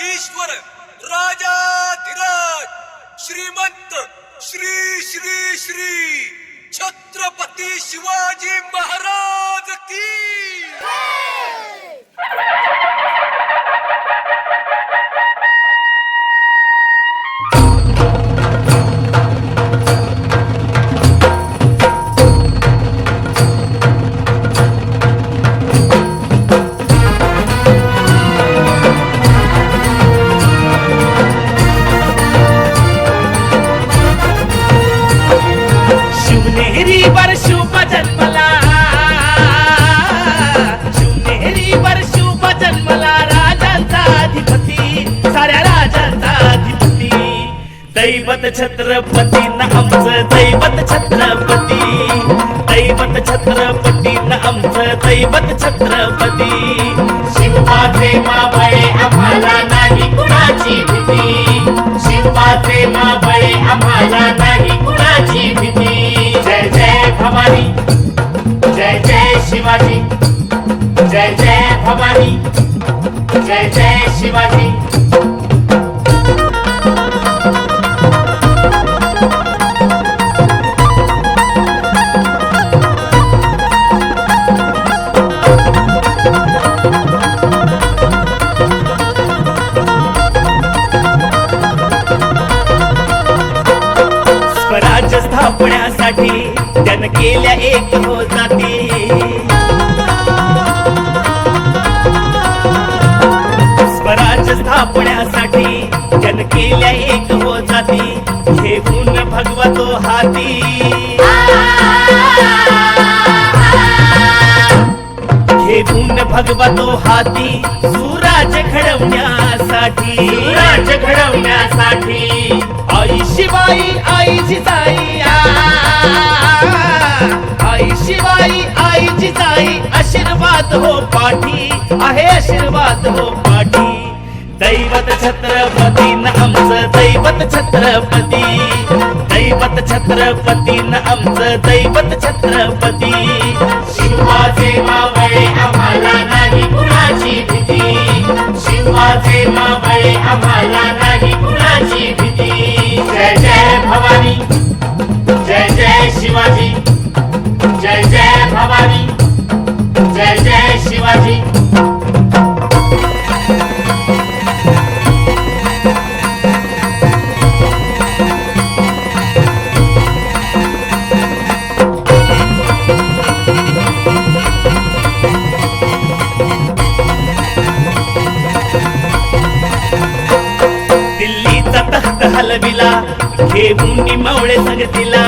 ईश्वर राजाधिराज श्रीमंत श्री श्री श्री छत्रपती शिवाजी महाराज की दैवत छत्रपती न आमचं दैवत छत्रपती दैवत छत्रपती न आमचं दैवत छत्रपती शिवाचे मावळे आम्हाला नाही कुणाची भीती शिवाचे मावळे आम्हाला नाही कुणाची भीती जय जय भवानी जय जय शिवाजी जय जय भवानी जय जय शिवाजी स्वराज्य स्थापण्यासाठी त्यानं केल्या एक हो जाती स्वराज्य स्थापण्यासाठी त्यानं केल्या एक हो जाती घेऊन भगवा तो हाती घेऊन भगवा तो हाती सुराज्य घडवण्यासाठी राज्य घडवण्यासाठी आई शिवाई आई जिजाई आई शिवाई आई जिजाई आशीर्वाद हो पाठी आहे आशीर्वाद हो पाठी दैवत छत्रपती न आमचं दैवत छत्रपती दैवत छत्रपती न आमचं दैवत छत्रपती शिवाचे मावळे आम्हाला नाही कुणाची भीती शिवाचे मावळे आम्हाला नाही कुणाची भीती जय जय भवानी जय जय शिवाजी जय जय भवानी जय जय शिवाजी दिल्लीचा तख्त हलविला घेऊन मावळे संगतीला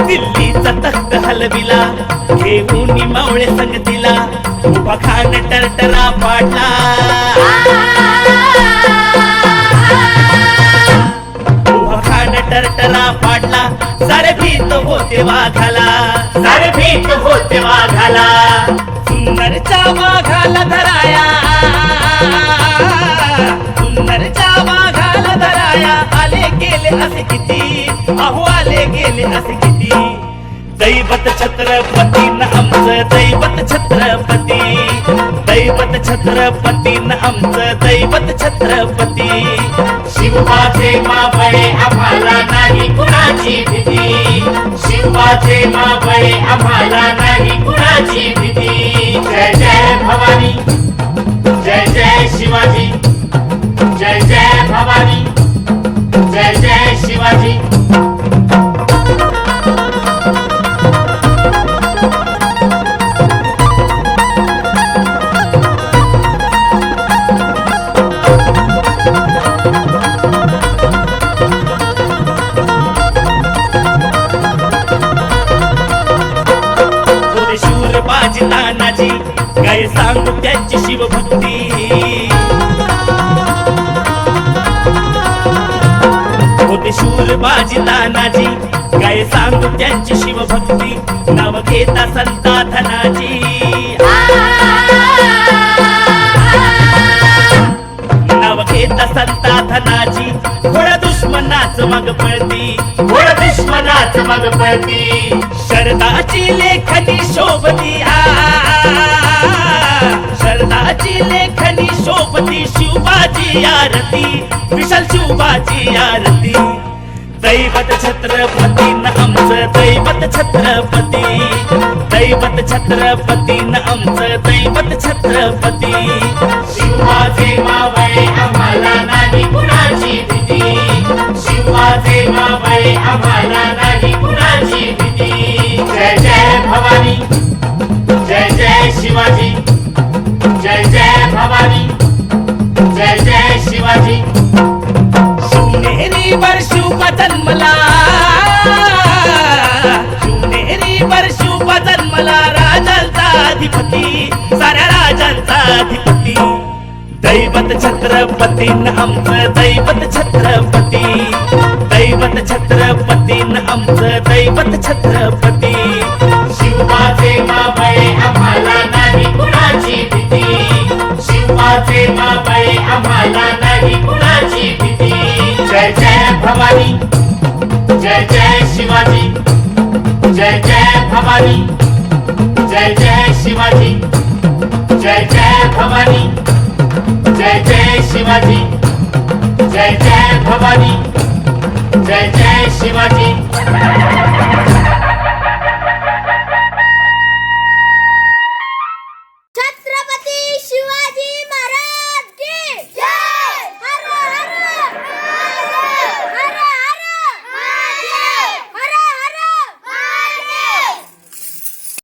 दिल्लीचा तख्त हलविला घेऊन मावळे संगतीला उभा खान टरटरा पाडला उभा खान टरटरा पाडला सारे भीत होते वाघाला सारे भीत होते वाघाला सुंदरच्या वाघाला धराया सुंदरच्या वाघाला धराया आले गेले असे किती अहो आले गेले असे किती दैवत छत्रपती न आमचं दैवत छत्रपती दैवत छत्रपती न आमचं दैवत छत्रपती शिवाचे मावळे आम्हाला नाही कुणाची भीती शिवाचे मावळे आम्हाला नाही कुणाची भीती जय जय भवानी जय जय शिवाजी जय जय भवानी जय जय शिवाजी शूर बाजी तानाजी काय सांगू त्यांची शिवभक्ती होते शूर बाजी तानाजी काय सांगू त्यांची शिवभक्ती नाव घेता संता धनाजी नाव घेता संता धनाजी घोडा दुश्मनाच मग पळती घोड दुश्मनाच मग पळती शरदाची लेखनी शोभती शारदाची लेखनी शोभती शिवबाची आरती विशाल शिवबाची आरती दैवत छत्रपती न आमचं दैवत छत्रपती दैवत छत्रपती न आमचं दैवत छत्रपती शिवाचे मावळे आम्हाला नाही कुणाची भीती शिवाचे मावळे आम्हाला नाही कुणाची भीती जय जय भवानी जय जय शिवाजी जय जय भवानी जय जय शिवाजी शिवनेरी वर शिवबा जन्मला शिवनेरी वर शिवबा जन्मला राजांचा अधिपती साऱ्या राजांचा अधिपती दैवत छत्रपती न आमचं दैवत छत्रपती दैवत छत्रपती न आमचं दैवत छत्रपती शिवाचे मावळे आम्हाला नाही कुणाची भीती शिवाचे मावळे आम्हाला नाही कुणाची भीती जय जय भवानी जय जय शिवाजी जय जय भवानी जय जय शिवाजी जय जय भवानी जय जय शिवाजी जय जय भवानी जय जय शिवाजी